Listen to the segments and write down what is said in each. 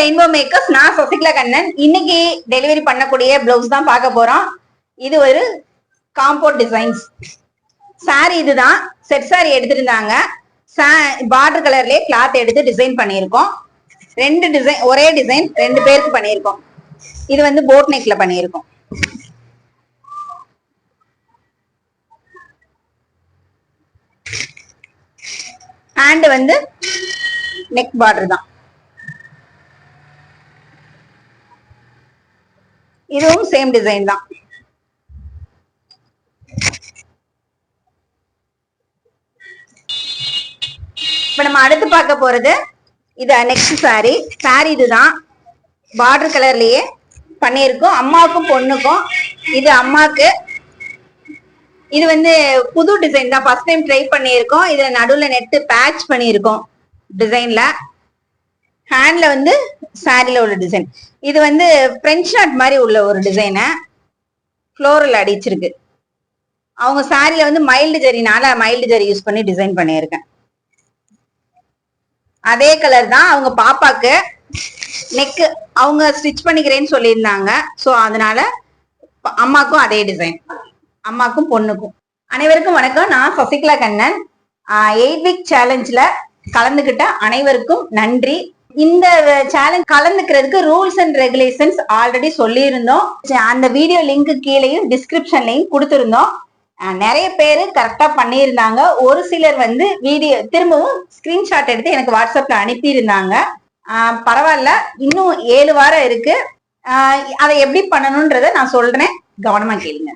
Rainbow makers. நான் சசிகலா கண்ணன். இன்னைக்கு delivery பண்ணக்கூடிய பிளவுஸ் தான் பார்க்க போறோம். இது ஒரு காம்போர்ட் டிசைன்ஸ் சாரி. இதுதான் செட் சாரி எடுத்திருந்தாங்க. பார்டர் கலர்லயே கிளாத் எடுத்து டிசைன் பண்ணியிருக்கோம். ரெண்டு டிசைன், ஒரே டிசைன் ரெண்டு பேருக்கு பண்ணியிருக்கோம். இது வந்து போட் நெக்ல பண்ணியிருக்கோம். ஹேண்ட் வந்து நெக் பார்டர் தான். இதுவும் சேம் டிசைன் தான். இப்ப நம்ம அடுத்து பார்க்க போறது இது நெக்ஸ்ட் சாரி. சாரி இதுதான் பார்டர் கலர்லயே பண்ணியிருக்கோம். அம்மாவுக்கும் பொண்ணுக்கும். இது அம்மாக்கு. இது வந்து புது டிசைன் தான், ஃபர்ஸ்ட் டைம் ட்ரை பண்ணியிருக்கோம். இதுல நடுவுல நெட்டு பேட்ச் பண்ணியிருக்கோம் டிசைன்ல. ஹேண்ட்ல வந்து சாரில உள்ள டிசைன். இது வந்து பிரெஞ்ச் நாட் மாதிரி உள்ள ஒரு டிசைனை ஃப்ளோரல் அடிச்சிருக்கு. அவங்க சாரில வந்து மைல்டு ஜரினால மைல்டு ஜரி யூஸ் பண்ணி டிசைன் பண்ணியிருக்கேன். அதே கலர் தான். அவங்க பாப்பாக்கு நெக் அவங்க ஸ்டிச் பண்ணிக்கிறேன்னு சொல்லியிருந்தாங்க. ஸோ அதனால அம்மாக்கும் அதே டிசைன், அம்மாக்கும் பொண்ணுக்கும். அனைவருக்கும் வணக்கம். நான் சசிகலா கண்ணன். 8 வீக் சேலஞ்சில் கலந்துகிட்ட அனைவருக்கும் நன்றி. இந்த சேலஞ்ச் கலந்துக்கிறதுக்கு ரூல்ஸ் அண்ட் ரெகுலேஷன்ஸ் ஆல்ரெடி சொல்லியிருந்தோம். அந்த வீடியோ லிங்க் கீழேயும் டிஸ்கிரிப்ஷன்லையும் கொடுத்துருந்தோம். நிறைய பேரு கரெக்டா பண்ணியிருந்தாங்க. ஒரு சிலர் வந்து வீடியோ திரும்பவும் ஸ்கிரீன்ஷாட் எடுத்து எனக்கு வாட்ஸ்அப்ல அனுப்பி இருந்தாங்க. பரவாயில்ல, இன்னும் 7 வாரம் இருக்கு. அதை எப்படி பண்ணணும்ன்றத நான் சொல்றேன், கவனமா கேளுங்க.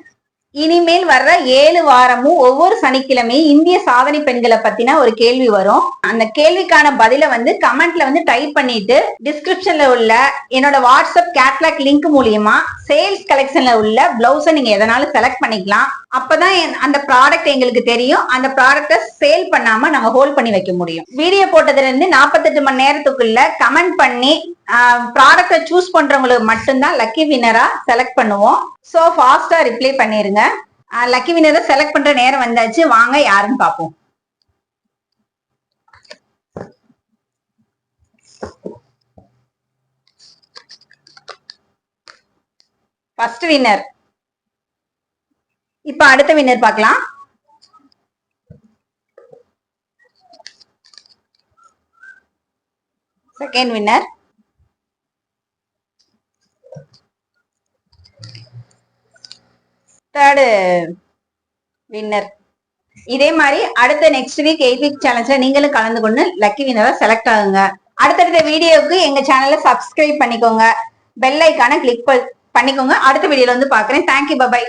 இனிமேல் வர்ற 7 வாரமும் ஒவ்வொரு சனிக்கிழமையும் இந்திய சாதனை பெண்களை பத்தின ஒரு கேள்வி வரும். அந்த கேள்விக்கான பதில வந்து கமெண்ட்ல வந்து டைப் பண்ணிட்டு டிஸ்கிரிப்ஷன்ல உள்ள என்னோட வாட்ஸ்அப் கேட்லாக் லிங்க் மூலியமா சேல்ஸ் கலெக்ஷன்ல உள்ள பிளவுஸை நீங்க எதனாலும் செலக்ட் பண்ணிக்கலாம். அப்பதான் அந்த ப்ராடக்ட் எங்களுக்கு தெரியும். அந்த ப்ராடக்ட சேல் பண்ணாம நாங்க ஹோல்ட் பண்ணி வைக்க முடியும். வீடியோ போட்டதுல இருந்து 48 மணி நேரத்துக்குள்ள கமெண்ட் பண்ணி ப்ராடக்ட சூஸ் பண்றவங்களுக்கு மட்டும்தான் லக்கி வினரா செலக்ட் பண்ணுவோம். சோ ஃபாஸ்டா ரிப்ளை பண்ணிருங்க. லக்கி வினரை செலக்ட் பண்ற நேரம் வந்தாச்சு. வாங்க யாருன்னு பாப்போம். First winner. இப்ப அடுத்த வின்னர் பார்க்கலாம். Second winner. Third winner. இதே மாதிரி அடுத்த நெக்ஸ்ட் வீக் 8 வீக் சேலஞ்சில் நீங்களும் கலந்து கொண்டு லக்கி வினரா செலக்ட் ஆகுங்க. அடுத்தடுத்த வீடியோவுக்கு எங்க சேனலை சப்ஸ்கிரைப் பண்ணிக்கோங்க. பெல் ஐக்கான கிளிக் பண்ணிக்கோங்க. அடுத்த வீடியோல வந்து பாக்குறேன். Thank you, by.